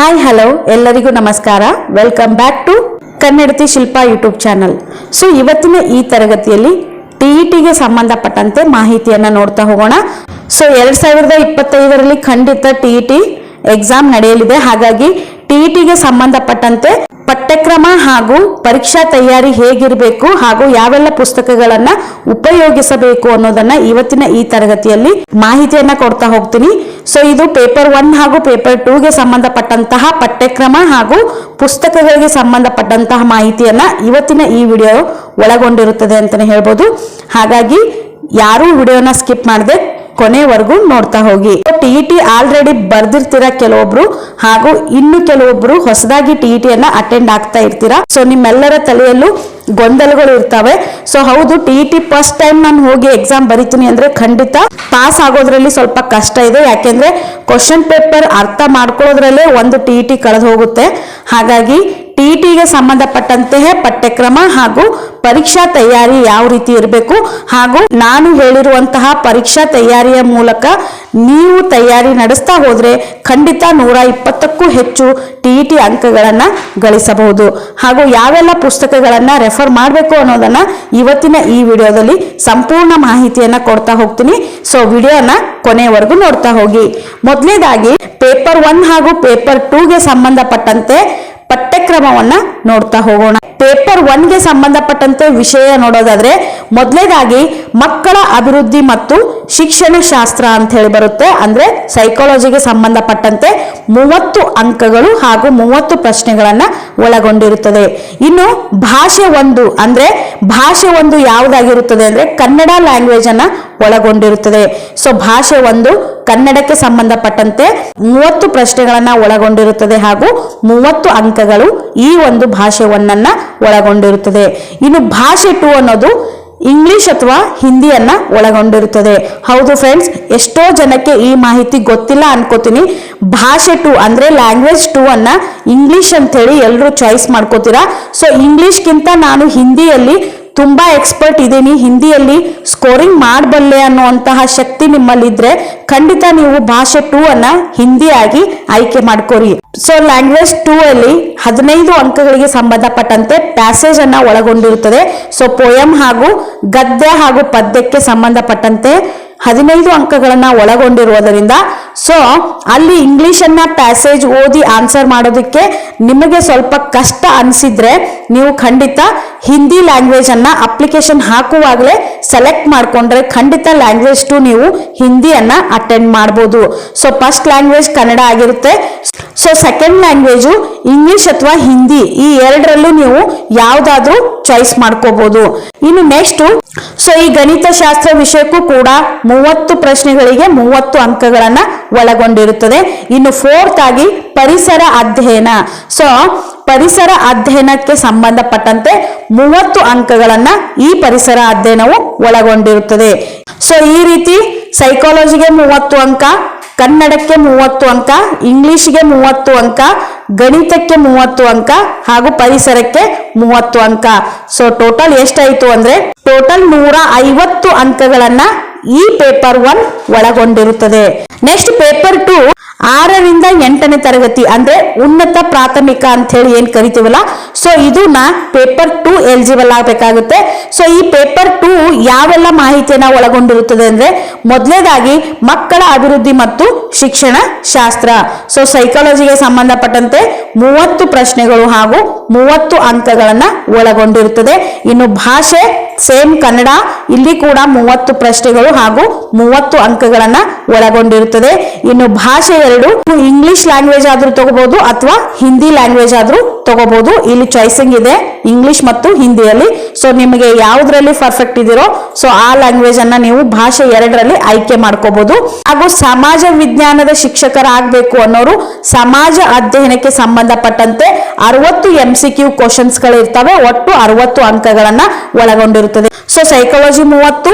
Hi hello ಎಲ್ಲರಿಗೂ ನಮಸ್ಕಾರ. Welcome back to Kannadathi Shilpa YouTube channel. So ಇವತ್ತಿನ ಈ ತರಗತಿಯಲ್ಲಿ ಟಿಇಟಿಗೆ ಸಂಬಂಧಪಟ್ಟಂತೆ ಮಾಹಿತಿಯನ್ನ ನೋಡ್ತಾ ಹೋಗೋಣ. ಸೊ 2025ರಲ್ಲಿ ಖಂಡಿತ ಟಿಇಟಿ ಎಕ್ಸಾಮ್ ನಡೆಯಲಿದೆ. ಹಾಗಾಗಿ ಟಿಇಟಿಗೆ ಸಂಬಂಧಪಟ್ಟಂತೆ ಪಠ್ಯಕ್ರಮ ಹಾಗೂ ಪರೀಕ್ಷಾ ತಯಾರಿ ಹೇಗಿರಬೇಕು ಹಾಗೂ ಯಾವೆಲ್ಲ ಪುಸ್ತಕಗಳನ್ನ ಉಪಯೋಗಿಸಬೇಕು ಅನ್ನೋದನ್ನ ಇವತ್ತಿನ ಈ ತರಗತಿಯಲ್ಲಿ ಮಾಹಿತಿಯನ್ನ ಕೊಡ್ತಾ ಹೋಗ್ತೀನಿ. ಸೊ ಇದು ಪೇಪರ್ 1 ಹಾಗೂ ಪೇಪರ್ 2ಗೆ ಸಂಬಂಧಪಟ್ಟಂತಹ ಪಠ್ಯಕ್ರಮ ಹಾಗೂ ಪುಸ್ತಕಗಳಿಗೆ ಸಂಬಂಧಪಟ್ಟಂತಹ ಮಾಹಿತಿಯನ್ನ ಇವತ್ತಿನ ಈ ವಿಡಿಯೋ ಒಳಗೊಂಡಿರುತ್ತದೆ ಅಂತಾನೆ ಹೇಳ್ಬೋದು. ಹಾಗಾಗಿ ಯಾರು ವಿಡಿಯೋನ ಸ್ಕಿಪ್ ಮಾಡದೆ ಕೊನೆವರೆಗೂ ನೋಡ್ತಾ ಹೋಗಿ. ಟಿಇಟಿ ಆಲ್ರೆಡಿ ಬರ್ದಿರ್ತೀರಾ ಕೆಲವೊಬ್ರು, ಹಾಗೂ ಇನ್ನು ಕೆಲವೊಬ್ರು ಹೊಸದಾಗಿ ಟಿಇಟಿಯನ್ನ ಅಟೆಂಡ್ ಆಗ್ತಾ ಇರ್ತೀರಾ. ಸೊ ನಿಮ್ಮೆಲ್ಲರ ತಲೆಯಲ್ಲೂ ಗೊಂದಲಗಳು ಇರ್ತವೆ. ಸೊ ಹೌದು, ಟಿಇಟಿ ಫಸ್ಟ್ ಟೈಮ್ ನಾನು ಹೋಗಿ ಎಕ್ಸಾಮ್ ಬರಿತೀನಿ ಅಂದ್ರೆ ಖಂಡಿತ ಪಾಸ್ ಆಗೋದ್ರಲ್ಲಿ ಸ್ವಲ್ಪ ಕಷ್ಟ ಇದೆ. ಯಾಕೆಂದ್ರೆ ಕ್ವಶನ್ ಪೇಪರ್ ಅರ್ಥ ಮಾಡ್ಕೊಳ್ಳೋದ್ರಲ್ಲೇ ಒಂದು ಟಿಇಟಿ ಕಳೆದು ಹೋಗುತ್ತೆ. ಹಾಗಾಗಿ ಟಿಇಟಿಗೆ ಸಂಬಂಧಪಟ್ಟಂತೆ ಪಠ್ಯಕ್ರಮ ಹಾಗೂ ಪರೀಕ್ಷಾ ತಯಾರಿ ಯಾವ ರೀತಿ ಇರಬೇಕು, ಹಾಗೂ ನಾನು ಹೇಳಿರುವಂತಹ ಪರೀಕ್ಷಾ ತಯಾರಿಯ ಮೂಲಕ ನೀವು ತಯಾರಿ ನಡೆಸ್ತಾ ಹೋದ್ರೆ ಖಂಡಿತ 120ಕ್ಕೂ ಹೆಚ್ಚು ಟಿಇಟಿ ಅಂಕಗಳನ್ನ ಗಳಿಸಬಹುದು. ಹಾಗೂ ಯಾವೆಲ್ಲ ಪುಸ್ತಕಗಳನ್ನ ರೆಫರ್ ಮಾಡಬೇಕು ಅನ್ನೋದನ್ನ ಇವತ್ತಿನ ಈ ವಿಡಿಯೋದಲ್ಲಿ ಸಂಪೂರ್ಣ ಮಾಹಿತಿಯನ್ನ ಕೊಡ್ತಾ ಹೋಗ್ತೀನಿ. ಸೊ ವಿಡಿಯೋನ ಕೊನೆಯವರೆಗೂ ನೋಡ್ತಾ ಹೋಗಿ. ಮೊದಲನೇದಾಗಿ ಪೇಪರ್ 1 ಹಾಗೂ ಪೇಪರ್ 2ಗೆ ಸಂಬಂಧಪಟ್ಟಂತೆ ಪಠ್ಯಕ್ರಮವನ್ನ ನೋಡ್ತಾ ಹೋಗೋಣ. ಪೇಪರ್ 1ಗೆ ಸಂಬಂಧಪಟ್ಟಂತೆ ವಿಷಯ ನೋಡೋದಾದ್ರೆ ಮೊದಲನೇದಾಗಿ ಮಕ್ಕಳ ಅಭಿವೃದ್ಧಿ ಮತ್ತು ಶಿಕ್ಷಣ ಶಾಸ್ತ್ರ ಅಂತ ಹೇಳಿ ಬರುತ್ತೆ. ಅಂದ್ರೆ ಸೈಕಾಲಜಿಗೆ ಸಂಬಂಧಪಟ್ಟಂತೆ 30 ಅಂಕಗಳು ಹಾಗೂ 30 ಪ್ರಶ್ನೆಗಳನ್ನ ಒಳಗೊಂಡಿರುತ್ತದೆ. ಇನ್ನು ಭಾಷೆ 1 ಅಂದ್ರೆ ಭಾಷೆ 1 ಯಾವುದಾಗಿರುತ್ತದೆ ಅಂದ್ರೆ ಕನ್ನಡ ಲ್ಯಾಂಗ್ವೇಜ್ ಅನ್ನ ಒಳಗೊಂಡಿರುತ್ತದೆ. ಸೊ ಭಾಷೆ 1 ಕನ್ನಡಕ್ಕೆ ಸಂಬಂಧಪಟ್ಟಂತೆ 30 ಪ್ರಶ್ನೆಗಳನ್ನ ಒಳಗೊಂಡಿರುತ್ತದೆ ಹಾಗೂ 30 ಅಂಕಗಳು ಈ ಒಂದು ಭಾಷೆ 1 ಒಳಗೊಂಡಿರುತ್ತದೆ. ಇನ್ನು ಭಾಷೆ 2 ಅನ್ನೋದು ಇಂಗ್ಲಿಷ್ ಅಥವಾ ಹಿಂದಿಯನ್ನ ಒಳಗೊಂಡಿರುತ್ತದೆ. ಹೌದು ಫ್ರೆಂಡ್ಸ್, ಎಷ್ಟೋ ಜನಕ್ಕೆ ಈ ಮಾಹಿತಿ ಗೊತ್ತಿಲ್ಲ ಅನ್ಕೋತೀನಿ. ಭಾಷೆ 2 ಅಂದ್ರೆ ಲ್ಯಾಂಗ್ವೇಜ್ 2 ಅನ್ನ ಇಂಗ್ಲಿಷ್ ಅಂತ ಹೇಳಿ ಎಲ್ಲರೂ ಚಾಯ್ಸ್ ಮಾಡ್ಕೋತೀರಾ. ಸೊ ಇಂಗ್ಲಿಷ್ಗಿಂತ ನಾನು ಹಿಂದಿಯಲ್ಲಿ ತುಂಬಾ ಎಕ್ಸ್ಪರ್ಟ್ ಇದ್ದೀನಿ, ಹಿಂದಿಯಲ್ಲಿ ಸ್ಕೋರಿಂಗ್ ಮಾಡಬಲ್ಲೆ ಅನ್ನುವಂತಹ ಶಕ್ತಿ ನಿಮ್ಮಲ್ಲಿದ್ರೆ ಖಂಡಿತ ನೀವು ಭಾಷೆ 2 ಅನ್ನ ಹಿಂದಿಯಾಗಿ ಆಯ್ಕೆ ಮಾಡ್ಕೋರಿ. ಸೊ ಲ್ಯಾಂಗ್ವೇಜ್ 2 ಅಲ್ಲಿ 15 ಅಂಕಗಳಿಗೆ ಸಂಬಂಧಪಟ್ಟಂತೆ ಪ್ಯಾಸೇಜ್ ಅನ್ನ ಒಳಗೊಂಡಿರುತ್ತದೆ. ಸೊ ಪೋಯಂ ಹಾಗೂ ಗದ್ಯ ಹಾಗೂ ಪದ್ಯಕ್ಕೆ ಸಂಬಂಧಪಟ್ಟಂತೆ 15 ಅಂಕಗಳನ್ನ ಒಳಗೊಂಡಿರುವುದರಿಂದ ಸೊ ಅಲ್ಲಿ ಇಂಗ್ಲಿಷ್ ಅನ್ನ ಪ್ಯಾಸೇಜ್ ಓದಿ ಆನ್ಸರ್ ಮಾಡೋದಕ್ಕೆ ನಿಮಗೆ ಸ್ವಲ್ಪ ಕಷ್ಟ ಅನ್ಸಿದ್ರೆ ನೀವು ಖಂಡಿತ ಹಿಂದಿ ಲ್ಯಾಂಗ್ವೇಜ್ ಅನ್ನ ಅಪ್ಲಿಕೇಶನ್ ಹಾಕುವಾಗಲೇ ಸೆಲೆಕ್ಟ್ ಮಾಡ್ಕೊಂಡ್ರೆ ಖಂಡಿತ ಲ್ಯಾಂಗ್ವೇಜ್ 2 ನೀವು ಹಿಂದಿಯನ್ನ ಅಟೆಂಡ್ ಮಾಡಬಹುದು. ಸೊ ಫಸ್ಟ್ ಲ್ಯಾಂಗ್ವೇಜ್ ಕನ್ನಡ ಆಗಿರುತ್ತೆ. ಸೊ ಸೆಕೆಂಡ್ ಲ್ಯಾಂಗ್ವೇಜು ಇಂಗ್ಲಿಷ್ ಅಥವಾ ಹಿಂದಿ, ಈ ಎರಡರಲ್ಲೂ ನೀವು ಯಾವ್ದಾದ್ರೂ ಚಾಯ್ಸ್ ಮಾಡ್ಕೋಬಹುದು. ಇನ್ನು ನೆಕ್ಸ್ಟ್ ಸೊ ಈ ಗಣಿತ ಶಾಸ್ತ್ರ ವಿಷಯಕ್ಕೂ ಕೂಡ 30 ಪ್ರಶ್ನೆಗಳಿಗೆ 30 ಅಂಕಗಳನ್ನ ಒಳಗೊಂಡಿರುತ್ತದೆ. ಇನ್ನು ಫೋರ್ತ್ ಆಗಿ ಪರಿಸರ ಅಧ್ಯಯನ. ಸೊ ಪರಿಸರ ಅಧ್ಯಯನಕ್ಕೆ ಸಂಬಂಧಪಟ್ಟಂತೆ 30 ಅಂಕಗಳನ್ನ ಈ ಪರಿಸರ ಅಧ್ಯಯನವು ಒಳಗೊಂಡಿರುತ್ತದೆ. ಸೊ ಈ ರೀತಿ ಸೈಕಾಲಜಿಗೆ 30 ಅಂಕ, ಕನ್ನಡಕ್ಕೆ 30 ಅಂಕ, ಇಂಗ್ಲಿಷ್ಗೆ 30 ಅಂಕ, ಗಣಿತಕ್ಕೆ 30 ಅಂಕ ಹಾಗೂ ಪರಿಸರಕ್ಕೆ 30 ಅಂಕ. ಸೊ ಟೋಟಲ್ ಎಷ್ಟಾಯ್ತು ಅಂದ್ರೆ ಟೋಟಲ್ 150 ಅಂಕಗಳನ್ನ ಈ ಪೇಪರ್ 1 ಒಳಗೊಂಡಿರುತ್ತದೆ. ನೆಕ್ಸ್ಟ್ ಪೇಪರ್ 2 6ರಿಂದ 8ನೇ ತರಗತಿ ಅಂದ್ರೆ ಉನ್ನತ ಪ್ರಾಥಮಿಕ ಅಂತ ಹೇಳಿ ಏನ್ ಕರಿತೀವಲ್ಲ, ಸೊ ಇದನ್ನ ಪೇಪರ್ 2 ಎಲಿಜಿಬಲ್ ಆಗಬೇಕಾಗುತ್ತೆ. ಸೊ ಈ ಪೇಪರ್ 2 ಯಾವೆಲ್ಲ ಮಾಹಿತಿಯನ್ನ ಒಳಗೊಂಡಿರುತ್ತದೆ ಅಂದ್ರೆ ಮೊದಲನೇದಾಗಿ ಮಕ್ಕಳ ಅಭಿವೃದ್ಧಿ ಮತ್ತು ಶಿಕ್ಷಣ ಶಾಸ್ತ್ರ. ಸೊ ಸೈಕಾಲಜಿಗೆ ಸಂಬಂಧಪಟ್ಟಂತೆ 30 ಪ್ರಶ್ನೆಗಳು ಹಾಗೂ 30 ಅಂಕಗಳನ್ನ ಒಳಗೊಂಡಿರುತ್ತದೆ. ಇನ್ನು ಭಾಷೆ ಸೇಮ್ ಕನ್ನಡ, ಇಲ್ಲಿ ಕೂಡ 30 ಪ್ರಶ್ನೆಗಳು ಹಾಗೂ 30 ಅಂಕಗಳನ್ನ ಒಳಗೊಂಡಿರುತ್ತದೆ. ಇನ್ನು ಭಾಷೆ 2 ಇಂಗ್ಲಿಷ್ ಲ್ಯಾಂಗ್ವೇಜ್ ಆದ್ರೂ ತಗೋಬಹುದು ಅಥವಾ ಹಿಂದಿ ಲ್ಯಾಂಗ್ವೇಜ್ ಆದ್ರೂ ತಗೋಬಹುದು. ಇಲ್ಲಿ ಚಾಯ್ಸಿಂಗ್ ಇದೆ ಇಂಗ್ಲಿಷ್ ಮತ್ತು ಹಿಂದಿಯಲ್ಲಿ. ಸೊ ನಿಮಗೆ ಯಾವ್ದ್ರಲ್ಲಿ ಪರ್ಫೆಕ್ಟ್ ಇದೀರೋ ಸೊ ಆ ಲ್ಯಾಂಗ್ವೇಜ್ ಅನ್ನ ನೀವು ಭಾಷೆ 2ರಲ್ಲಿ ಆಯ್ಕೆ ಮಾಡ್ಕೋಬಹುದು. ಹಾಗೂ ಸಮಾಜ ವಿಜ್ಞಾನದ ಶಿಕ್ಷಕರಾಗಬೇಕು ಅನ್ನೋರು ಸಮಾಜ ಅಧ್ಯಯನಕ್ಕೆ ಸಂಬಂಧಪಟ್ಟಂತೆ 60 MCQ ಕ್ವಶನ್ಸ್ ಗಳು ಇರ್ತವೆ. ಒಟ್ಟು 60 ಅಂಕಗಳನ್ನ ಒಳಗೊಂಡಿರುತ್ತದೆ. ಸೊ ಸೈಕಾಲಜಿ 30,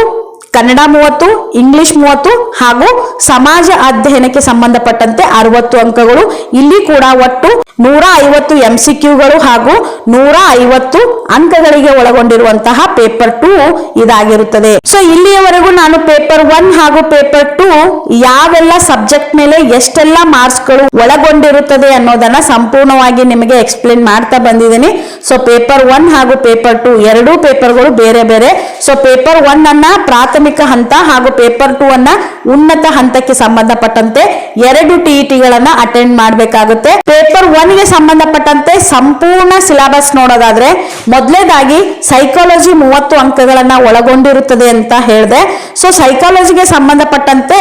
ಕನ್ನಡ 30, ಇಂಗ್ಲಿಷ್ 30 ಹಾಗೂ ಸಮಾಜ ಅಧ್ಯಯನಕ್ಕೆ ಸಂಬಂಧಪಟ್ಟಂತೆ 60 ಅಂಕಗಳು. ಇಲ್ಲಿ ಕೂಡ ಒಟ್ಟು 150 MCQಗಳು ಹಾಗೂ 150 ಅಂಕಗಳಿಗೆ ಒಳಗೊಂಡಿರುವಂತಹ ಪೇಪರ್ 2 ಇದಾಗಿರುತ್ತದೆ. ಸೊ ಇಲ್ಲಿಯವರೆಗೂ ನಾನು ಪೇಪರ್ 1 ಹಾಗೂ ಪೇಪರ್ 2 ಯಾವೆಲ್ಲ ಸಬ್ಜೆಕ್ಟ್ ಮೇಲೆ ಎಷ್ಟೆಲ್ಲ ಮಾರ್ಕ್ಸ್ ಗಳು ಒಳಗೊಂಡಿರುತ್ತದೆ ಅನ್ನೋದನ್ನ ಸಂಪೂರ್ಣವಾಗಿ ನಿಮಗೆ ಎಕ್ಸ್ಪ್ಲೇನ್ ಮಾಡ್ತಾ ಬಂದಿದ್ದೀನಿ. ಸೊ ಪೇಪರ್ 1 ಹಾಗೂ ಪೇಪರ್ 2 ಎರಡೂ ಪೇಪರ್ಗಳು ಬೇರೆ ಬೇರೆ. ಸೊ ಪೇಪರ್ 1 ಅನ್ನ ಪ್ರಾಥಮಿಕ ಹಂತ ಹಾಗೂ ಪೇಪರ್ 2 ಅನ್ನ ಉನ್ನತ ಹಂತಕ್ಕೆ ಸಂಬಂಧಪಟ್ಟಂತೆ 2 TETಗಳನ್ನ ಅಟೆಂಡ್ ಮಾಡಬೇಕಾಗುತ್ತೆ. ಪೇಪರ್ 1 ಗೆ ಸಂಬಂಧಪಟ್ಟಂತೆ ಸಂಪೂರ್ಣ ಸಿಲೆಬಸ್ ನೋಡೋದಾದ್ರೆ ಮೊದಲೇದಾಗಿ ಸೈಕಾಲಜಿ 30 ಅಂಕಗಳನ್ನ ಒಳಗೊಂಡಿರುತ್ತದೆ ಅಂತ ಹೇಳಿದೆ. ಸೊ ಸೈಕಾಲಜಿಗೆ ಸಂಬಂಧಪಟ್ಟಂತೆ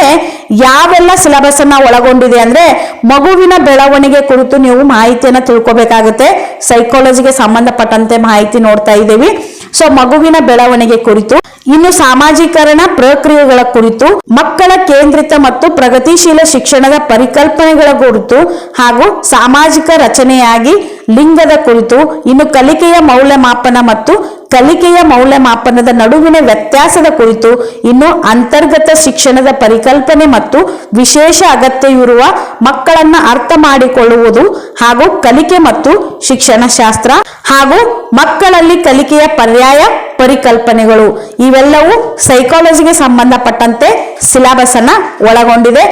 ಯಾವೆಲ್ಲ ಸಿಲೆಬಸ್ ಅನ್ನ ಒಳಗೊಂಡಿದೆ ಅಂದ್ರೆ ಮಗುವಿನ ಬೆಳವಣಿಗೆ ಕುರಿತು ನೀವು ಮಾಹಿತಿಯನ್ನ ತಿಳ್ಕೊಬೇಕಾಗುತ್ತೆ. ಸೈಕಾಲಜಿಗೆ ಸಂಬಂಧಪಟ್ಟಂತೆ ಮಾಹಿತಿ ನೋಡ್ತಾ ಇದ್ದೀವಿ. ಸೊ ಮಗುವಿನ ಬೆಳವಣಿಗೆ ಕುರಿತು, ಇನ್ನು ಸಾಮಾಜೀಕರಣ ಪ್ರಕ್ರಿಯೆಗಳ ಕುರಿತು, ಮಕ್ಕಳ ಕೇಂದ್ರಿತ ಮತ್ತು ಪ್ರಗತಿಶೀಲ ಶಿಕ್ಷಣದ ಪರಿಕಲ್ಪನೆಗಳ ಕುರಿತು ಹಾಗೂ ಸಾಮಾಜಿಕ ರಚನೆಯಾಗಿ ಲಿಂಗದ ಕುರಿತು, ಇನ್ನು ಕಲಿಕೆಯ ಮೌಲ್ಯಮಾಪನ ಮತ್ತು ಕಲಿಕೆಯ ಮೌಲ್ಯಮಾಪನದ ನಡುವಿನ ವ್ಯತ್ಯಾಸದ ಕುರಿತು, ಇನ್ನು ಅಂತರ್ಗತ ಶಿಕ್ಷಣದ ಪರಿಕಲ್ಪನೆ ಮತ್ತು ವಿಶೇಷ ಅಗತ್ಯವಿರುವ ಮಕ್ಕಳನ್ನ ಅರ್ಥ ಮಾಡಿಕೊಳ್ಳುವುದು ಹಾಗೂ ಕಲಿಕೆ ಮತ್ತು ಶಿಕ್ಷಣ ಶಾಸ್ತ್ರ ಹಾಗೂ ಮಕ್ಕಳಲ್ಲಿ ಕಲಿಕೆಯ ಪರ್ಯಾಯ ಪರಿಕಲ್ಪನೆಗಳು ಇವೆಲ್ಲವೂ ಸೈಕಾಲಜಿಗೆ ಸಂಬಂಧಪಟ್ಟಂತೆ ಸಿಲೆಬಸ್ ಅನ್ನ ಒಳಗೊಂಡಿದೆ.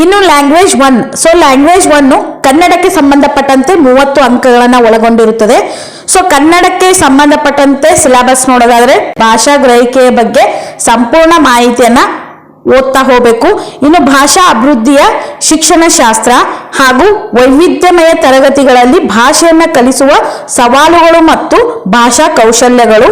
ಇನ್ನು ಲ್ಯಾಂಗ್ವೇಜ್ 1. ಸೊ ಲ್ಯಾಂಗ್ವೇಜ್ 1 ಕನ್ನಡಕ್ಕೆ ಸಂಬಂಧಪಟ್ಟಂತೆ 30 ಅಂಕಗಳನ್ನ ಒಳಗೊಂಡಿರುತ್ತದೆ. ಸೊ ಕನ್ನಡಕ್ಕೆ ಸಂಬಂಧಪಟ್ಟಂತೆ ಸಿಲೆಬಸ್ ನೋಡೋದಾದ್ರೆ ಭಾಷಾ ಗ್ರಹಿಕೆಯ ಬಗ್ಗೆ ಸಂಪೂರ್ಣ ಮಾಹಿತಿಯನ್ನ ಓದ್ತಾ ಹೋಗ್ಬೇಕು. ಇನ್ನು ಭಾಷಾ ಅಭಿವೃದ್ಧಿಯ ಶಿಕ್ಷಣ ಶಾಸ್ತ್ರ ಹಾಗೂ ವೈವಿಧ್ಯಮಯ ತರಗತಿಗಳಲ್ಲಿ ಭಾಷೆಯನ್ನ ಕಲಿಸುವ ಸವಾಲುಗಳು ಮತ್ತು ಭಾಷಾ ಕೌಶಲ್ಯಗಳು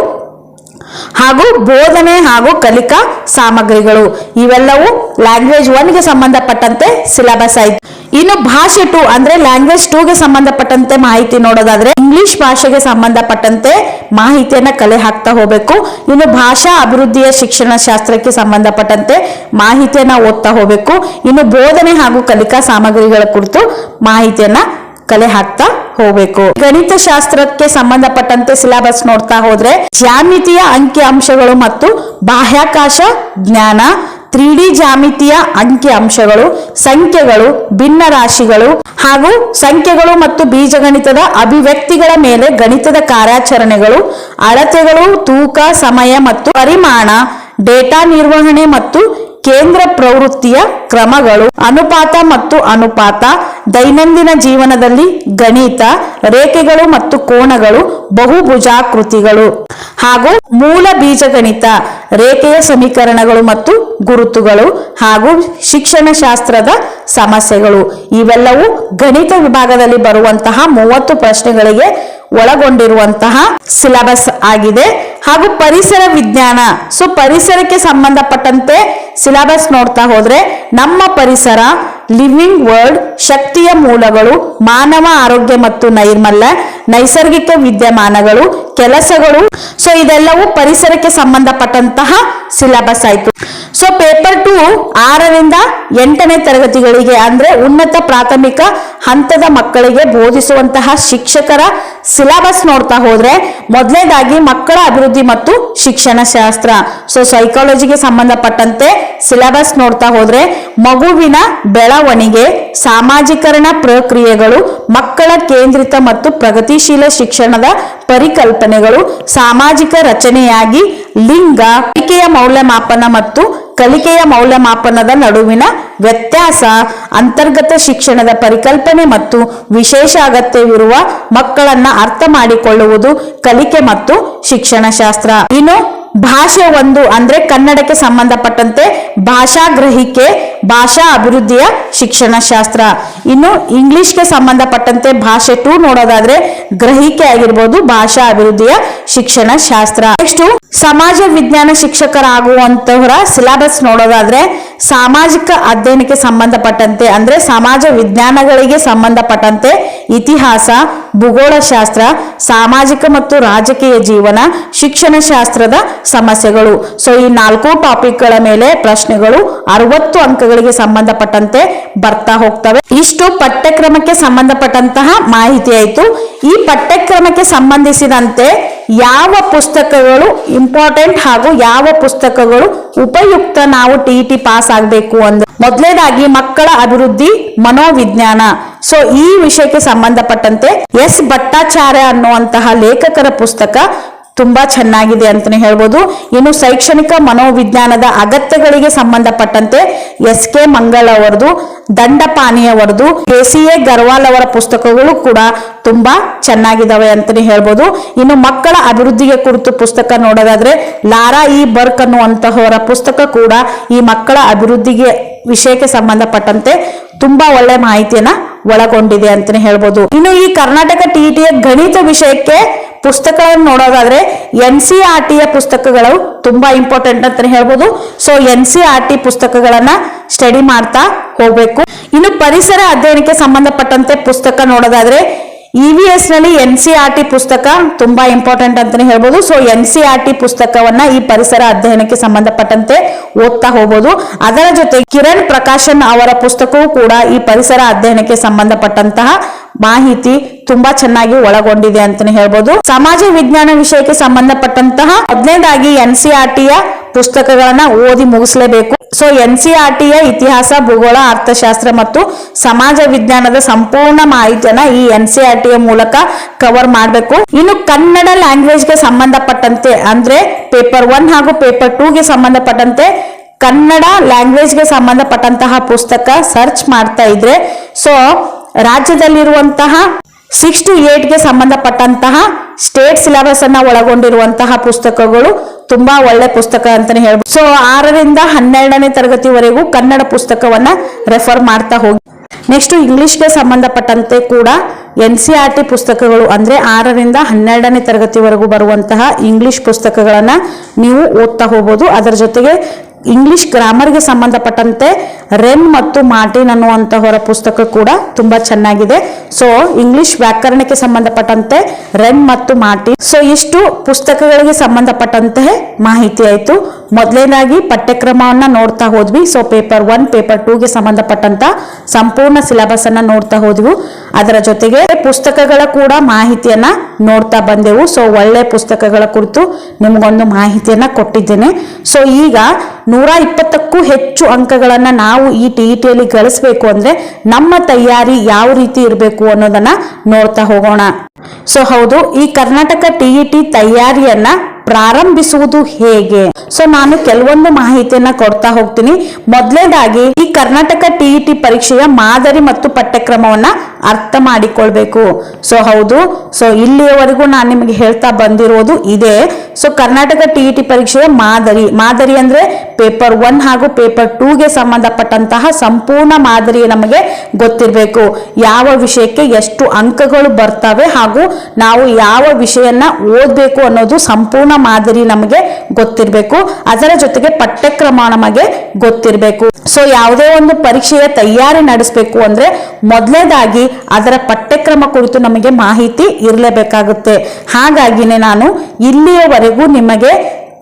ಹಾಗೂ ಬೋಧನೆ ಹಾಗೂ ಕಲಿಕಾ ಸಾಮಗ್ರಿಗಳು ಇವೆಲ್ಲವೂ ಲ್ಯಾಂಗ್ವೇಜ್ 1 ಗೆ ಸಂಬಂಧಪಟ್ಟಂತೆ ಸಿಲೆಬಸ್ ಆಯ್ತು. ಇನ್ನು ಭಾಷೆ 2 ಅಂದ್ರೆ ಲ್ಯಾಂಗ್ವೇಜ್ 2 ಗೆ ಸಂಬಂಧಪಟ್ಟಂತೆ ಮಾಹಿತಿ ನೋಡೋದಾದ್ರೆ ಇಂಗ್ಲಿಷ್ ಭಾಷೆಗೆ ಸಂಬಂಧಪಟ್ಟಂತೆ ಮಾಹಿತಿಯನ್ನ ಕಲೆ ಹಾಕ್ತಾ ಹೋಗ್ಬೇಕು. ಇನ್ನು ಭಾಷಾ ಅಭಿವೃದ್ಧಿಯ ಶಿಕ್ಷಣ ಶಾಸ್ತ್ರಕ್ಕೆ ಸಂಬಂಧಪಟ್ಟಂತೆ ಮಾಹಿತಿಯನ್ನ ಓದ್ತಾ ಹೋಗ್ಬೇಕು. ಇನ್ನು ಬೋಧನೆ ಹಾಗೂ ಕಲಿಕಾ ಸಾಮಗ್ರಿಗಳ ಕುರಿತು ಮಾಹಿತಿಯನ್ನ ಕಲೆ ಹಾಕ್ತಾ ಹೋಗ್ಬೇಕು. ಗಣಿತ ಶಾಸ್ತ್ರಕ್ಕೆ ಸಂಬಂಧಪಟ್ಟಂತೆ ಸಿಲೆಬಸ್ ನೋಡ್ತಾ ಹೋದ್ರೆ ಜ್ಯಾಮಿತಿಯ ಅಂಕಿ ಅಂಶಗಳು ಮತ್ತು ಬಾಹ್ಯಾಕಾಶ ಜ್ಞಾನ, 3D ಜಾಮಿತಿಯ ಅಂಕಿ ಅಂಶಗಳು, ಸಂಖ್ಯೆಗಳು, ಭಿನ್ನ ರಾಶಿಗಳು ಹಾಗೂ ಸಂಖ್ಯೆಗಳು ಮತ್ತು ಬೀಜಗಣಿತದ ಅಭಿವ್ಯಕ್ತಿಗಳ ಮೇಲೆ ಗಣಿತದ ಕಾರ್ಯಾಚರಣೆಗಳು, ಅಳತೆಗಳು, ತೂಕ, ಸಮಯ ಮತ್ತು ಪರಿಮಾಣ, ಡೇಟಾ ನಿರ್ವಹಣೆ ಮತ್ತು ಕೇಂದ್ರ ಪ್ರವೃತ್ತಿಯ ಕ್ರಮಗಳು, ಅನುಪಾತ ಮತ್ತು ಅನುಪಾತ, ದೈನಂದಿನ ಜೀವನದಲ್ಲಿ ಗಣಿತ, ರೇಖೆಗಳು ಮತ್ತು ಕೋನಗಳು, ಬಹುಭುಜಾಕೃತಿಗಳು ಹಾಗೂ ಮೂಲ ಬೀಜಗಣಿತ, ರೇಖೆಯ ಸಮೀಕರಣಗಳು ಮತ್ತು ಗುರುತುಗಳು ಹಾಗೂ ಶಿಕ್ಷಣ ಶಾಸ್ತ್ರದ ಸಮಸ್ಯೆಗಳು ಇವೆಲ್ಲವೂ ಗಣಿತ ವಿಭಾಗದಲ್ಲಿ ಬರುವಂತಹ 30 ಪ್ರಶ್ನೆಗಳಿಗೆ ಒಳಗೊಂಡಿರುವಂತಹ ಸಿಲೆಬಸ್ ಆಗಿದೆ. ಹಾಗೂ ಪರಿಸರ ವಿಜ್ಞಾನ. ಸೊ ಪರಿಸರಕ್ಕೆ ಸಂಬಂಧಪಟ್ಟಂತೆ ಸಿಲೆಬಸ್ ನೋಡ್ತಾ ಹೋದ್ರೆ ನಮ್ಮ ಪರಿಸರ, ಲಿವಿಂಗ್ ವರ್ಲ್ಡ್, ಶಕ್ತಿಯ ಮೂಲಗಳು, ಮಾನವ ಆರೋಗ್ಯ ಮತ್ತು ನೈರ್ಮಲ್ಯ, ನೈಸರ್ಗಿಕ ವಿದ್ಯಮಾನಗಳು, ಕೆಲಸಗಳು. ಸೊ ಇದೆಲ್ಲವೂ ಪರಿಸರಕ್ಕೆ ಸಂಬಂಧಪಟ್ಟಂತಹ ಸಿಲೆಬಸ್ ಆಯ್ತು. ಸೊ ಪೇಪರ್ 2 6ರಿಂದ 8ನೇ ತರಗತಿಗಳಿಗೆ ಅಂದ್ರೆ ಉನ್ನತ ಪ್ರಾಥಮಿಕ ಹಂತದ ಮಕ್ಕಳಿಗೆ ಬೋಧಿಸುವಂತಹ ಶಿಕ್ಷಕರ ಸಿಲೆಬಸ್ ನೋಡ್ತಾ ಹೋದ್ರೆ ಮೊದಲನೇದಾಗಿ ಮಕ್ಕಳ ಅಭಿವೃದ್ಧಿ ಮತ್ತು ಶಿಕ್ಷಣ ಶಾಸ್ತ್ರ. ಸೊ ಸೈಕಾಲಜಿಗೆ ಸಂಬಂಧಪಟ್ಟಂತೆ ಸಿಲೆಬಸ್ ನೋಡ್ತಾ ಹೋದ್ರೆ ಮಗುವಿನ ಬೆಳವಣಿಗೆ, ಸಾಮಾಜೀಕರಣ ಪ್ರಕ್ರಿಯೆಗಳು, ಮಕ್ಕಳ ಕೇಂದ್ರಿತ ಮತ್ತು ಪ್ರಗತಿಶೀಲ ಶಿಕ್ಷಣದ ಪರಿಕಲ್ಪನೆಗಳು, ಸಾಮಾಜಿಕ ರಚನೆಯಾಗಿ ಲಿಂಗ, ಕಲಿಕೆಯ ಮೌಲ್ಯಮಾಪನ ಮತ್ತು ಕಲಿಕೆಯ ಮೌಲ್ಯಮಾಪನದ ನಡುವಿನ ವ್ಯತ್ಯಾಸ, ಅಂತರ್ಗತ ಶಿಕ್ಷಣದ ಪರಿಕಲ್ಪನೆ ಮತ್ತು ವಿಶೇಷ ಅಗತ್ಯವಿರುವ ಮಕ್ಕಳನ್ನ ಅರ್ಥ ಮಾಡಿಕೊಳ್ಳುವುದು, ಕಲಿಕೆ ಮತ್ತು ಶಿಕ್ಷಣ ಶಾಸ್ತ್ರ. ಇನ್ನು ಭಾಷೆ 1 ಅಂದ್ರೆ ಕನ್ನಡಕ್ಕೆ ಸಂಬಂಧಪಟ್ಟಂತೆ ಭಾಷಾ ಗ್ರಹಿಕೆ, ಭಾಷಾ ಅಭಿವೃದ್ಧಿಯ ಶಿಕ್ಷಣ ಶಾಸ್ತ್ರ. ಇನ್ನು ಇಂಗ್ಲಿಷ್ಗೆ ಸಂಬಂಧಪಟ್ಟಂತೆ ಭಾಷೆ 2 ನೋಡೋದಾದ್ರೆ ಗ್ರಹಿಕೆ ಆಗಿರ್ಬೋದು, ಭಾಷಾ ಅಭಿವೃದ್ಧಿಯ ಶಿಕ್ಷಣ ಶಾಸ್ತ್ರ. ನೆಕ್ಸ್ಟ್ ಸಮಾಜ ವಿಜ್ಞಾನ ಶಿಕ್ಷಕರಾಗುವಂತವರ ಸಿಲೆಬಸ್ ನೋಡೋದಾದ್ರೆ ಸಾಮಾಜಿಕ ಅಧ್ಯಯನಕ್ಕೆ ಸಂಬಂಧಪಟ್ಟಂತೆ ಅಂದ್ರೆ ಸಮಾಜ ವಿಜ್ಞಾನಗಳಿಗೆ ಸಂಬಂಧಪಟ್ಟಂತೆ ಇತಿಹಾಸ, ಭೂಗೋಳಶಾಸ್ತ್ರ, ಸಾಮಾಜಿಕ ಮತ್ತು ರಾಜಕೀಯ ಜೀವನ, ಶಿಕ್ಷಣ ಶಾಸ್ತ್ರದ ಸಮಸ್ಯೆಗಳು. ಸೊ ಈ 4 ಟಾಪಿಕ್ಗಳ ಮೇಲೆ ಪ್ರಶ್ನೆಗಳು 60 ಅಂಕಗಳಿಗೆ ಸಂಬಂಧಪಟ್ಟಂತೆ ಬರ್ತಾ ಹೋಗ್ತವೆ. ಇಷ್ಟು ಪಠ್ಯಕ್ರಮಕ್ಕೆ ಸಂಬಂಧಪಟ್ಟಂತಹ ಮಾಹಿತಿ ಆಯಿತು. ಈ ಪಠ್ಯಕ್ರಮಕ್ಕೆ ಸಂಬಂಧಿಸಿದಂತೆ ಯಾವ ಪುಸ್ತಕಗಳು ಇಂಪಾರ್ಟೆಂಟ್ ಹಾಗೂ ಯಾವ ಪುಸ್ತಕಗಳು ಉಪಯುಕ್ತ ನಾವು TET ಪಾಸ್ ಆಗಬೇಕು ಅಂದ್ರೆ ಮೊದಲನೇದಾಗಿ ಮಕ್ಕಳ ಅಭಿವೃದ್ಧಿ ಮನೋವಿಜ್ಞಾನ. ಸೊ ಈ ವಿಷಯಕ್ಕೆ ಸಂಬಂಧಪಟ್ಟಂತೆ ಎಸ್ ಭಟ್ಟಾಚಾರ್ಯ ಅನ್ನುವಂತಹ ಲೇಖಕರ ಪುಸ್ತಕ ತುಂಬಾ ಚೆನ್ನಾಗಿದೆ ಅಂತಾನೆ ಹೇಳ್ಬೋದು. ಇನ್ನು ಶೈಕ್ಷಣಿಕ ಮನೋವಿಜ್ಞಾನದ ಅಗತ್ಯಗಳಿಗೆ ಸಂಬಂಧಪಟ್ಟಂತೆ SK ಮಂಗಳ್ ಅವರದು, ದಂಡಪಾಣಿ ಅವರದು, KCA ಗರ್ವಾಲ್ ಅವರ ಪುಸ್ತಕಗಳು ಕೂಡ ತುಂಬಾ ಚೆನ್ನಾಗಿದ್ದಾವೆ ಅಂತಾನೆ ಹೇಳ್ಬೋದು. ಇನ್ನು ಮಕ್ಕಳ ಅಭಿವೃದ್ಧಿಗೆ ಕುರಿತು ಪುಸ್ತಕ ನೋಡೋದಾದ್ರೆ ಲಾರಾ ಇ ಬರ್ಕ್ ಅನ್ನುವಂತಹವರ ಪುಸ್ತಕ ಕೂಡ ಈ ಮಕ್ಕಳ ಅಭಿವೃದ್ಧಿಗೆ ವಿಷಯಕ್ಕೆ ಸಂಬಂಧಪಟ್ಟಂತೆ ತುಂಬಾ ಒಳ್ಳೆ ಮಾಹಿತಿಯನ್ನ ಒಳಗೊಂಡಿದೆ ಅಂತಾನೆ ಹೇಳ್ಬೋದು. ಇನ್ನು ಈ ಕರ್ನಾಟಕ TETಯ ಗಣಿತ ವಿಷಯಕ್ಕೆ ಪುಸ್ತಕಗಳನ್ನು ನೋಡೋದಾದ್ರೆ NCERT ಪುಸ್ತಕಗಳು ತುಂಬಾ ಇಂಪಾರ್ಟೆಂಟ್ ಅಂತಾನೆ ಹೇಳ್ಬೋದು. ಸೊ NCERT ಪುಸ್ತಕಗಳನ್ನ ಸ್ಟಡಿ ಮಾಡ್ತಾ ಹೋಗ್ಬೇಕು. ಇನ್ನು ಪರಿಸರ ಅಧ್ಯಯನಕ್ಕೆ ಸಂಬಂಧಪಟ್ಟಂತೆ ಪುಸ್ತಕ ನೋಡೋದಾದ್ರೆ EVS ನಲ್ಲಿ NCERT ಪುಸ್ತಕ ತುಂಬಾ ಇಂಪಾರ್ಟೆಂಟ್ ಅಂತಾನೆ ಹೇಳ್ಬೋದು. ಸೊ NCERT ಪುಸ್ತಕವನ್ನ ಈ ಪರಿಸರ ಅಧ್ಯಯನಕ್ಕೆ ಸಂಬಂಧಪಟ್ಟಂತೆ ಓದ್ತಾ ಹೋಗ್ಬೋದು. ಅದರ ಜೊತೆ ಕಿರಣ್ ಪ್ರಕಾಶನ್ ಅವರ ಪುಸ್ತಕವೂ ಕೂಡ ಈ ಪರಿಸರ ಅಧ್ಯಯನಕ್ಕೆ ಸಂಬಂಧಪಟ್ಟಂತಹ ಮಾಹಿತಿ ತುಂಬಾ ಚೆನ್ನಾಗಿ ಒಳಗೊಂಡಿದೆ ಅಂತಾನೆ ಹೇಳ್ಬೋದು. ಸಮಾಜ ವಿಜ್ಞಾನ ವಿಷಯಕ್ಕೆ ಸಂಬಂಧಪಟ್ಟಂತಹ ಮೊದಲನೇದಾಗಿ NCERTಯ ಪುಸ್ತಕಗಳನ್ನ ಓದಿ ಮುಗಿಸಲೇಬೇಕು. ಸೊ NCERTಯ ಇತಿಹಾಸ, ಭೂಗೋಳ, ಅರ್ಥಶಾಸ್ತ್ರ ಮತ್ತು ಸಮಾಜ ವಿಜ್ಞಾನದ ಸಂಪೂರ್ಣ ಮಾಹಿತಿಯನ್ನ ಈ NCERTಯ ಮೂಲಕ ಕವರ್ ಮಾಡಬೇಕು. ಇನ್ನು ಕನ್ನಡ ಲ್ಯಾಂಗ್ವೇಜ್ಗೆ ಸಂಬಂಧಪಟ್ಟಂತೆ ಅಂದ್ರೆ ಪೇಪರ್ 1 ಹಾಗೂ ಪೇಪರ್ 2ಗೆ ಸಂಬಂಧಪಟ್ಟಂತೆ ಕನ್ನಡ ಲ್ಯಾಂಗ್ವೇಜ್ಗೆ ಸಂಬಂಧಪಟ್ಟಂತಹ ಪುಸ್ತಕ ಸರ್ಚ್ ಮಾಡ್ತಾ ಇದ್ರೆ ಸೊ ರಾಜ್ಯದಲ್ಲಿರುವಂತಹ 6 to 8ಗೆ ಸಂಬಂಧಪಟ್ಟಂತಹ ಸ್ಟೇಟ್ ಸಿಲೆಬಸ್ ಅನ್ನ ಒಳಗೊಂಡಿರುವಂತಹ ಪುಸ್ತಕಗಳು ತುಂಬಾ ಒಳ್ಳೆ ಪುಸ್ತಕ ಅಂತಾನೆ ಹೇಳ್ಬೋದು. ಸೊ 6ರಿಂದ 12ನೇ ತರಗತಿವರೆಗೂ ಕನ್ನಡ ಪುಸ್ತಕವನ್ನ ರೆಫರ್ ಮಾಡ್ತಾ ಹೋಗಿ. ನೆಕ್ಸ್ಟ್ ಇಂಗ್ಲಿಷ್ಗೆ ಸಂಬಂಧಪಟ್ಟಂತೆ ಕೂಡ NCERT ಪುಸ್ತಕಗಳು ಅಂದ್ರೆ 6ರಿಂದ 12ನೇ ತರಗತಿವರೆಗೂ ಬರುವಂತಹ ಇಂಗ್ಲಿಷ್ ಪುಸ್ತಕಗಳನ್ನ ನೀವು ಓದ್ತಾ ಹೋಗ್ಬೋದು. ಅದರ ಜೊತೆಗೆ ಇಂಗ್ಲಿಷ್ ಗ್ರಾಮರ್ಗೆ ಸಂಬಂಧಪಟ್ಟಂತೆ ರೆನ್ ಮತ್ತು ಮಾರ್ಟಿನ್ ಅನ್ನುವಂತಹವರ ಪುಸ್ತಕ ಕೂಡ ತುಂಬಾ ಚೆನ್ನಾಗಿದೆ. ಸೊ ಇಂಗ್ಲಿಷ್ ವ್ಯಾಕರಣಕ್ಕೆ ಸಂಬಂಧಪಟ್ಟಂತೆ ರೆನ್ ಮತ್ತು ಮಾರ್ಟಿನ್. ಸೊ ಇಷ್ಟು ಪುಸ್ತಕಗಳಿಗೆ ಸಂಬಂಧಪಟ್ಟಂತೆ ಮಾಹಿತಿ ಆಯ್ತು. ಮೊದಲನೇದಾಗಿ ಪಠ್ಯಕ್ರಮವನ್ನ ನೋಡ್ತಾ ಹೋದ್ವಿ. ಸೊ ಪೇಪರ್ 1 ಪೇಪರ್ 2ಗೆ ಸಂಬಂಧಪಟ್ಟಂತ ಸಂಪೂರ್ಣ ಸಿಲೆಬಸ್ ಅನ್ನ ನೋಡ್ತಾ ಹೋದ್ವಿ. ಅದರ ಜೊತೆಗೆ ಪುಸ್ತಕಗಳ ಕೂಡ ಮಾಹಿತಿಯನ್ನ ನೋಡ್ತಾ ಬಂದೆವು. ಸೊ ಒಳ್ಳೆ ಪುಸ್ತಕಗಳ ಕುರಿತು ನಿಮ್ಗೊಂದು ಮಾಹಿತಿಯನ್ನ ಕೊಟ್ಟಿದ್ದೇನೆ. ಸೊ ಈಗ 120ಕ್ಕೂ ಹೆಚ್ಚು ಅಂಕಗಳನ್ನ ನಾವು ಈ TETಯಲ್ಲಿ ಗಳಿಸಬೇಕು ಅಂದ್ರೆ ನಮ್ಮ ತಯಾರಿ ಯಾವ ರೀತಿ ಇರಬೇಕು ಅನ್ನೋದನ್ನ ನೋಡ್ತಾ ಹೋಗೋಣ. ಸೊ ಹೌದು, ಈ ಕರ್ನಾಟಕ TET ತಯಾರಿಯನ್ನ ಪ್ರಾರಂಭಿಸುವುದು ಹೇಗೆ? ಸೊ ನಾನು ಕೆಲವೊಂದು ಮಾಹಿತಿಯನ್ನ ಕೊಡ್ತಾ ಹೋಗ್ತೀನಿ. ಮೊದಲನೇದಾಗಿ ಈ ಕರ್ನಾಟಕ TET ಪರೀಕ್ಷೆಯ ಮಾದರಿ ಮತ್ತು ಪಠ್ಯಕ್ರಮವನ್ನ ಅರ್ಥ ಮಾಡಿಕೊಳ್ಬೇಕು. ಸೊ ಹೌದು, ಸೊ ಇಲ್ಲಿಯವರೆಗೂ ನಾನು ನಿಮಗೆ ಹೇಳ್ತಾ ಬಂದಿರೋದು ಇದೆ. ಸೊ ಕರ್ನಾಟಕ TET ಪರೀಕ್ಷೆಯ ಮಾದರಿ ಅಂದ್ರೆ ಪೇಪರ್ 1 ಹಾಗೂ ಪೇಪರ್ 2ಗೆ ಸಂಬಂಧಪಟ್ಟಂತಹ ಸಂಪೂರ್ಣ ಮಾದರಿ ನಮಗೆ ಗೊತ್ತಿರಬೇಕು. ಯಾವ ವಿಷಯಕ್ಕೆ ಎಷ್ಟು ಅಂಕಗಳು ಬರ್ತವೆ ಹಾಗೂ ನಾವು ಯಾವ ವಿಷಯನ ಓದ್ಬೇಕು ಅನ್ನೋದು ಸಂಪೂರ್ಣ ಮಾದರಿ ನಮಗೆ ಗೊತ್ತಿರಬೇಕು. ಅದರ ಜೊತೆಗೆ ಪಠ್ಯಕ್ರಮ ನಮಗೆ ಗೊತ್ತಿರಬೇಕು. ಸೊ ಯಾವುದೇ ಒಂದು ಪರೀಕ್ಷೆಯ ತಯಾರಿ ನಡೆಸಬೇಕು ಅಂದ್ರೆ ಮೊದಲನೇದಾಗಿ ಅದರ ಪಠ್ಯಕ್ರಮ ಕುರಿತು ನಮಗೆ ಮಾಹಿತಿ ಇರಲೇಬೇಕಾಗುತ್ತೆ. ಹಾಗಾಗಿನೇ ನಾನು ಇಲ್ಲಿಯವರೆಗೂ ನಿಮಗೆ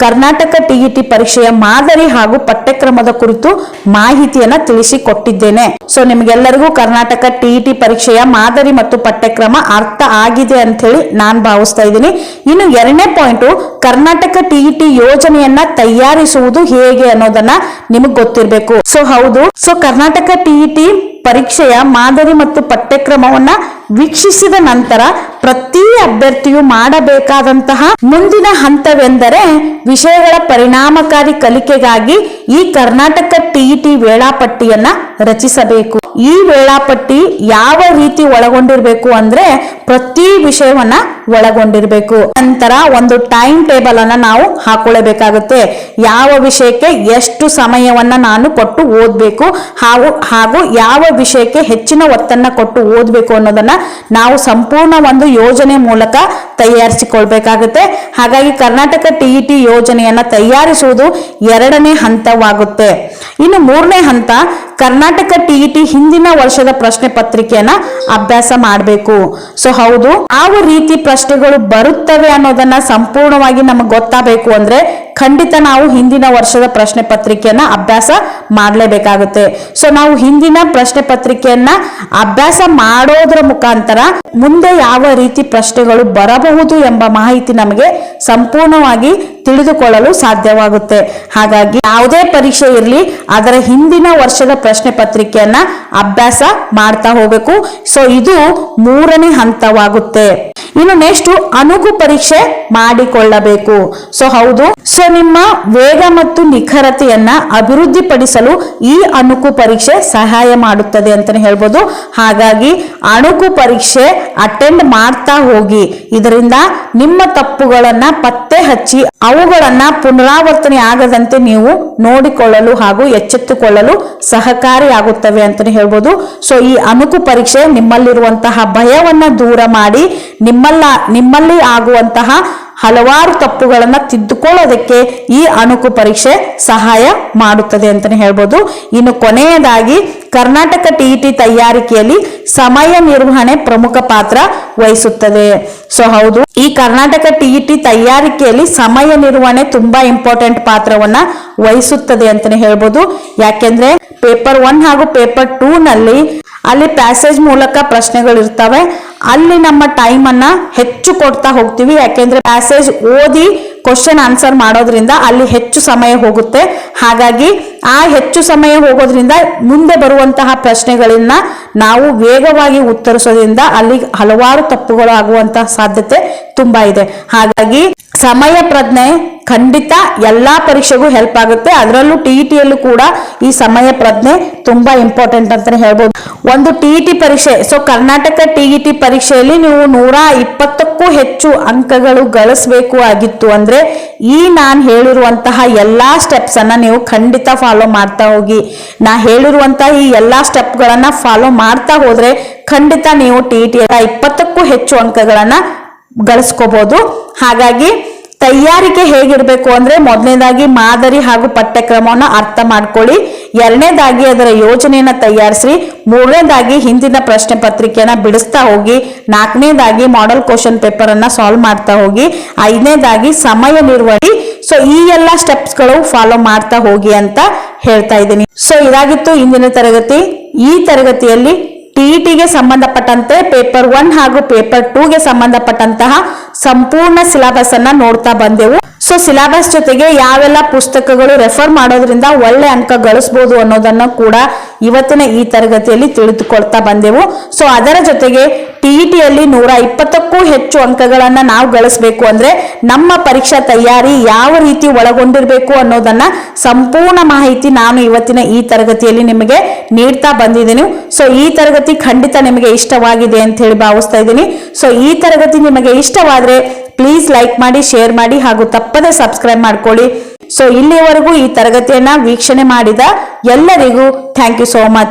ಕರ್ನಾಟಕ TET ಪರೀಕ್ಷೆಯ ಮಾದರಿ ಹಾಗೂ ಪಠ್ಯಕ್ರಮದ ಕುರಿತು ಮಾಹಿತಿಯನ್ನ ತಿಳಿಸಿಕೊಟ್ಟಿದ್ದೇನೆ. ಸೊ ನಿಮಗೆಲ್ಲರಿಗೂ ಕರ್ನಾಟಕ TET ಪರೀಕ್ಷೆಯ ಮಾದರಿ ಮತ್ತು ಪಠ್ಯಕ್ರಮ ಅರ್ಥ ಆಗಿದೆ ಅಂತ ಹೇಳಿ ನಾನು ಭಾವಿಸ್ತಾ ಇದ್ದೀನಿ. ಇನ್ನು 2ನೇ ಪಾಯಿಂಟ್, ಕರ್ನಾಟಕ TET ಯೋಜನೆಯನ್ನ ತಯಾರಿಸುವುದು ಹೇಗೆ ಅನ್ನೋದನ್ನ ನಿಮಗೆ ಗೊತ್ತಿರಬೇಕು. ಸೊ ಹೌದು, ಸೊ ಕರ್ನಾಟಕ TET ಪರೀಕ್ಷೆಯ ಮಾದರಿ ಮತ್ತು ಪಠ್ಯಕ್ರಮವನ್ನ ವೀಕ್ಷಿಸಿದ ನಂತರ ಪ್ರತಿ ಅಭ್ಯರ್ಥಿಯು ಮಾಡಬೇಕಾದಂತಹ ಮುಂದಿನ ಹಂತವೆಂದರೆ ವಿಷಯಗಳ ಪರಿಣಾಮಕಾರಿ ಕಲಿಕೆಗಾಗಿ ಈ ಕರ್ನಾಟಕ TET ವೇಳಾಪಟ್ಟಿಯನ್ನ ರಚಿಸಬೇಕು. ಈ ವೇಳಾಪಟ್ಟಿ ಯಾವ ರೀತಿ ಒಳಗೊಂಡಿರ್ಬೇಕು ಅಂದ್ರೆ ಪ್ರತಿ ವಿಷಯವನ್ನ ಒಳಗೊಂಡಿರ್ಬೇಕು. ನಂತರ ಒಂದು ಟೈಮ್ ಟೇಬಲ್ ಅನ್ನ ನಾವು ಹಾಕೊಳ್ಳಬೇಕಾಗುತ್ತೆ. ಯಾವ ವಿಷಯಕ್ಕೆ ಎಷ್ಟು ಸಮಯವನ್ನ ನಾನು ಕೊಟ್ಟು ಓದ್ಬೇಕು ಹಾಗೂ ಯಾವ ವಿಷಯಕ್ಕೆ ಹೆಚ್ಚಿನ ಒತ್ತನ್ನ ಕೊಟ್ಟು ಓದ್ಬೇಕು ಅನ್ನೋದನ್ನ ನಾವು ಸಂಪೂರ್ಣ ಒಂದು ಯೋಜನೆ ಮೂಲಕ ತಯಾರಿಸಿಕೊಳ್ಬೇಕಾಗುತ್ತೆ. ಹಾಗಾಗಿ ಕರ್ನಾಟಕ TET ಯೋಜನೆಯನ್ನ ತಯಾರಿಸುವುದು 2ನೇ ಹಂತವಾಗುತ್ತೆ. ಇನ್ನು 3ನೇ ಹಂತ, ಕರ್ನಾಟಕ TET ಹಿಂದಿನ ವರ್ಷದ ಪ್ರಶ್ನೆ ಪತ್ರಿಕೆಯನ್ನ ಅಭ್ಯಾಸ ಮಾಡಬೇಕು. ಸೊ ಹೌದು, ಯಾವ ರೀತಿ ಪ್ರಶ್ನೆಗಳು ಬರುತ್ತವೆ ಅನ್ನೋದನ್ನ ಸಂಪೂರ್ಣವಾಗಿ ನಮಗೆ ಗೊತ್ತಾಗಬೇಕು ಅಂದ್ರೆ ಖಂಡಿತ ನಾವು ಹಿಂದಿನ ವರ್ಷದ ಪ್ರಶ್ನೆ ಪತ್ರಿಕೆಯನ್ನ ಅಭ್ಯಾಸ ಮಾಡಲೇಬೇಕಾಗುತ್ತೆ. ಸೊ ನಾವು ಹಿಂದಿನ ಪ್ರಶ್ನೆ ಪತ್ರಿಕೆಯನ್ನ ಅಭ್ಯಾಸ ಮಾಡೋದ್ರ ಮುಖಾಂತರ ಮುಂದೆ ಯಾವ ರೀತಿ ಪ್ರಶ್ನೆಗಳು ಬರಬಹುದು ಎಂಬ ಮಾಹಿತಿ ನಮಗೆ ಸಂಪೂರ್ಣವಾಗಿ ತಿಳಿದುಕೊಳ್ಳಲು ಸಾಧ್ಯವಾಗುತ್ತೆ. ಹಾಗಾಗಿ ಯಾವುದೇ ಪರೀಕ್ಷೆ ಇರಲಿ ಅದರ ಹಿಂದಿನ ವರ್ಷದ ಪ್ರಶ್ನೆ ಪತ್ರಿಕೆಯನ್ನ ಅಭ್ಯಾಸ ಮಾಡ್ತಾ ಹೋಗ್ಬೇಕು. ಸೊ ಇದು 3ನೇ ಹಂತವಾಗುತ್ತೆ. ಇನ್ನು ನೆಕ್ಸ್ಟ್ ಅಣುಕು ಪರೀಕ್ಷೆ ಮಾಡಿಕೊಳ್ಳಬೇಕು. ಸೊ ಹೌದು, ಸೊ ನಿಮ್ಮ ವೇಗ ಮತ್ತು ನಿಖರತೆಯನ್ನ ಅಭಿವೃದ್ಧಿಪಡಿಸಲು ಈ ಅಣುಕು ಪರೀಕ್ಷೆ ಸಹಾಯ ಮಾಡುತ್ತದೆ ಅಂತಾನೆ ಹೇಳ್ಬೋದು. ಹಾಗಾಗಿ ಅಣುಕು ಪರೀಕ್ಷೆ ಅಟೆಂಡ್ ಮಾಡ್ತಾ ಹೋಗಿ. ಇದರಿಂದ ನಿಮ್ಮ ತಪ್ಪುಗಳನ್ನ ಪತ್ತೆ ಹಚ್ಚಿ ಅವುಗಳನ್ನ ಪುನರಾವರ್ತನೆ ಆಗದಂತೆ ನೀವು ನೋಡಿಕೊಳ್ಳಲು ಹಾಗೂ ಎಚ್ಚೆತ್ತುಕೊಳ್ಳಲು ಸಹಕಾರಿಯಾಗುತ್ತವೆ ಅಂತಾನೆ ಹೇಳ್ಬೋದು. ಸೊ ಈ ಅಣುಕು ಪರೀಕ್ಷೆ ನಿಮ್ಮಲ್ಲಿರುವಂತಹ ಭಯವನ್ನ ದೂರ ಮಾಡಿ ನಿಮ್ಮಲ್ಲಿ ಆಗುವಂತಹ ಹಲವಾರು ತಪ್ಪುಗಳನ್ನ ತಿದ್ದುಕೊಳ್ಳೋದಕ್ಕೆ ಈ ಅಣುಕು ಪರೀಕ್ಷೆ ಸಹಾಯ ಮಾಡುತ್ತದೆ ಅಂತಾನೆ ಹೇಳ್ಬೋದು. ಇನ್ನು ಕೊನೆಯದಾಗಿ ಕರ್ನಾಟಕ ಟಿಇಟಿ ತಯಾರಿಕೆಯಲ್ಲಿ ಸಮಯ ನಿರ್ವಹಣೆ ಪ್ರಮುಖ ಪಾತ್ರ ವಹಿಸುತ್ತದೆ. ಸೊ ಹೌದು, ಈ ಕರ್ನಾಟಕ ಟಿಇಟಿ ತಯಾರಿಕೆಯಲ್ಲಿ ಸಮಯ ನಿರ್ವಹಣೆ ತುಂಬಾ ಇಂಪಾರ್ಟೆಂಟ್ ಪಾತ್ರವನ್ನ ವಹಿಸುತ್ತದೆ ಅಂತಾನೆ ಹೇಳ್ಬೋದು. ಯಾಕೆಂದ್ರೆ ಪೇಪರ್ 1 ಹಾಗೂ ಪೇಪರ್ 2 ನಲ್ಲಿ ಅಲ್ಲಿ ಪ್ಯಾಸೇಜ್ ಮೂಲಕ ಪ್ರಶ್ನೆಗಳು ಇರ್ತವೆ. ಅಲ್ಲಿ ನಮ್ಮ ಟೈಮ್ ಅನ್ನ ಹೆಚ್ಚು ಕೊಡ್ತಾ ಹೋಗ್ತೀವಿ. ಯಾಕೆಂದ್ರೆ ಪ್ಯಾಸೇಜ್ ಓದಿ ಕ್ವಶನ್ ಆನ್ಸರ್ ಮಾಡೋದ್ರಿಂದ ಅಲ್ಲಿ ಹೆಚ್ಚು ಸಮಯ ಹೋಗುತ್ತೆ. ಹಾಗಾಗಿ ಆ ಹೆಚ್ಚು ಸಮಯ ಹೋಗೋದ್ರಿಂದ ಮುಂದೆ ಬರುವಂತಹ ಪ್ರಶ್ನೆಗಳನ್ನ ನಾವು ವೇಗವಾಗಿ ಉತ್ತರಿಸೋದ್ರಿಂದ ಅಲ್ಲಿ ಹಲವಾರು ತಪ್ಪುಗಳು ಆಗುವಂತಹ ಸಾಧ್ಯತೆ ತುಂಬಾ ಇದೆ. ಹಾಗಾಗಿ ಸಮಯ ಪ್ರಜ್ಞೆ ಖಂಡಿತ ಎಲ್ಲಾ ಪರೀಕ್ಷೆಗೂ ಹೆಲ್ಪ್ ಆಗುತ್ತೆ. ಅದರಲ್ಲೂ ಟಿಇಟಿಯಲ್ಲೂ ಕೂಡ ಈ ಸಮಯ ಪ್ರಜ್ಞೆ ತುಂಬಾ ಇಂಪಾರ್ಟೆಂಟ್ ಅಂತಾನೆ ಹೇಳ್ಬೋದು. ಒಂದು ಟಿಇಟಿ ಪರೀಕ್ಷೆ, ಸೊ ಕರ್ನಾಟಕ ಟಿಇಟಿ ಪರೀಕ್ಷೆಯಲ್ಲಿ ನೀವು 120ಕ್ಕೂ ಹೆಚ್ಚು ಅಂಕಗಳು ಗಳಿಸಬೇಕು ಆಗಿತ್ತು ಅಂದ್ರೆ ಈ ನಾನು ಹೇಳಿರುವಂತಹ ಎಲ್ಲಾ ಸ್ಟೆಪ್ಸ್ ಅನ್ನ ನೀವು ಖಂಡಿತ ಫಾಲೋ ಮಾಡ್ತಾ ಹೋಗಿ. ನಾ ಹೇಳಿರುವಂತಹ ಈ ಎಲ್ಲಾ ಸ್ಟೆಪ್ ಗಳನ್ನ ಫಾಲೋ ಮಾಡ್ತಾ ಹೋದ್ರೆ ಖಂಡಿತ ನೀವು ಟಿಇಟಿ 20ಕ್ಕೂ ಹೆಚ್ಚು ಅಂಕಗಳನ್ನ ಗಳಿಸ್ಕೋಬಹುದು. ಹಾಗಾಗಿ ತಯಾರಿಕೆ ಹೇಗಿರ್ಬೇಕು ಅಂದ್ರೆ ಮೊದಲನೇದಾಗಿ ಮಾದರಿ ಹಾಗೂ ಪಠ್ಯಕ್ರಮವನ್ನು ಅರ್ಥ ಮಾಡ್ಕೊಳ್ಳಿ. 2ನೇದಾಗಿ ಅದರ ಯೋಜನೆಯನ್ನ ತಯಾರಿಸಿ. 3ನೇದಾಗಿ ಹಿಂದಿನ ಪ್ರಶ್ನೆ ಪತ್ರಿಕೆಯನ್ನ ಬಿಡಿಸ್ತಾ ಹೋಗಿ. 4ನೇದಾಗಿ ಮಾಡೆಲ್ ಕ್ವಶನ್ ಪೇಪರ್ ಅನ್ನ ಸಾಲ್ವ್ ಮಾಡ್ತಾ ಹೋಗಿ. 5ನೇದಾಗಿ ಸಮಯ ನಿರ್ವಹಣೆ. ಸೊ ಈ ಎಲ್ಲಾ ಸ್ಟೆಪ್ಸ್ ಗಳು ಫಾಲೋ ಮಾಡ್ತಾ ಹೋಗಿ ಅಂತ ಹೇಳ್ತಾ ಇದ್ದೀನಿ. ಸೊ ಇದಾಗಿತ್ತು ಇಂದಿನ ತರಗತಿ. ಈ ತರಗತಿಯಲ್ಲಿ ಟಿಇಟಿಗೆ ಸಂಬಂಧಪಟ್ಟಂತೆ ಪೇಪರ್ 1 ಹಾಗೂ ಪೇಪರ್ 2ಗೆ ಸಂಬಂಧಪಟ್ಟಂತಹ ಸಂಪೂರ್ಣ ಸಿಲೆಬಸ್ ಅನ್ನ ನೋಡ್ತಾ ಬಂದೆವು. ಸೊ ಸಿಲೆಬಸ್ ಜೊತೆಗೆ ಯಾವೆಲ್ಲ ಪುಸ್ತಕಗಳು ರೆಫರ್ ಮಾಡೋದ್ರಿಂದ ಒಳ್ಳೆ ಅಂಕ ಗಳಿಸಬಹುದು ಅನ್ನೋದನ್ನ ಕೂಡ ಇವತ್ತಿನ ಈ ತರಗತಿಯಲ್ಲಿ ತಿಳಿದುಕೊಳ್ತಾ ಬಂದೆವು. ಸೊ ಅದರ ಜೊತೆಗೆ ಟಿಇಟಿಯಲ್ಲಿ 120ಕ್ಕೂ ಹೆಚ್ಚು ಅಂಕಗಳನ್ನ ನಾವು ಗಳಿಸಬೇಕು ಅಂದ್ರೆ ನಮ್ಮ ಪರೀಕ್ಷಾ ತಯಾರಿ ಯಾವ ರೀತಿ ಒಳಗೊಂಡಿರ್ಬೇಕು ಅನ್ನೋದನ್ನ ಸಂಪೂರ್ಣ ಮಾಹಿತಿ ನಾನು ಇವತ್ತಿನ ಈ ತರಗತಿಯಲ್ಲಿ ನಿಮಗೆ ನೀಡ್ತಾ ಬಂದಿದ್ದೀನಿ. ಸೊ ಈ ತರಗತಿ ಖಂಡಿತ ನಿಮಗೆ ಇಷ್ಟವಾಗಿದೆ ಅಂತ ಹೇಳಿ ಭಾವಿಸ್ತಾ ಇದ್ದೀನಿ. ಸೊ ಈ ತರಗತಿ ನಿಮಗೆ ಇಷ್ಟವಾದ್ರೆ ಪ್ಲೀಸ್ ಲೈಕ್ ಮಾಡಿ, ಶೇರ್ ಮಾಡಿ ಹಾಗೂ ತಪ್ಪದೆ ಸಬ್ಸ್ಕ್ರೈಬ್ ಮಾಡ್ಕೊಳ್ಳಿ. ಸೊ ಇಲ್ಲಿವರೆಗೂ ಈ ತರಗತಿಯನ್ನ ವೀಕ್ಷಣೆ ಮಾಡಿದ ಎಲ್ಲರಿಗೂ ಥ್ಯಾಂಕ್ ಯು ಸೋ ಮಚ್.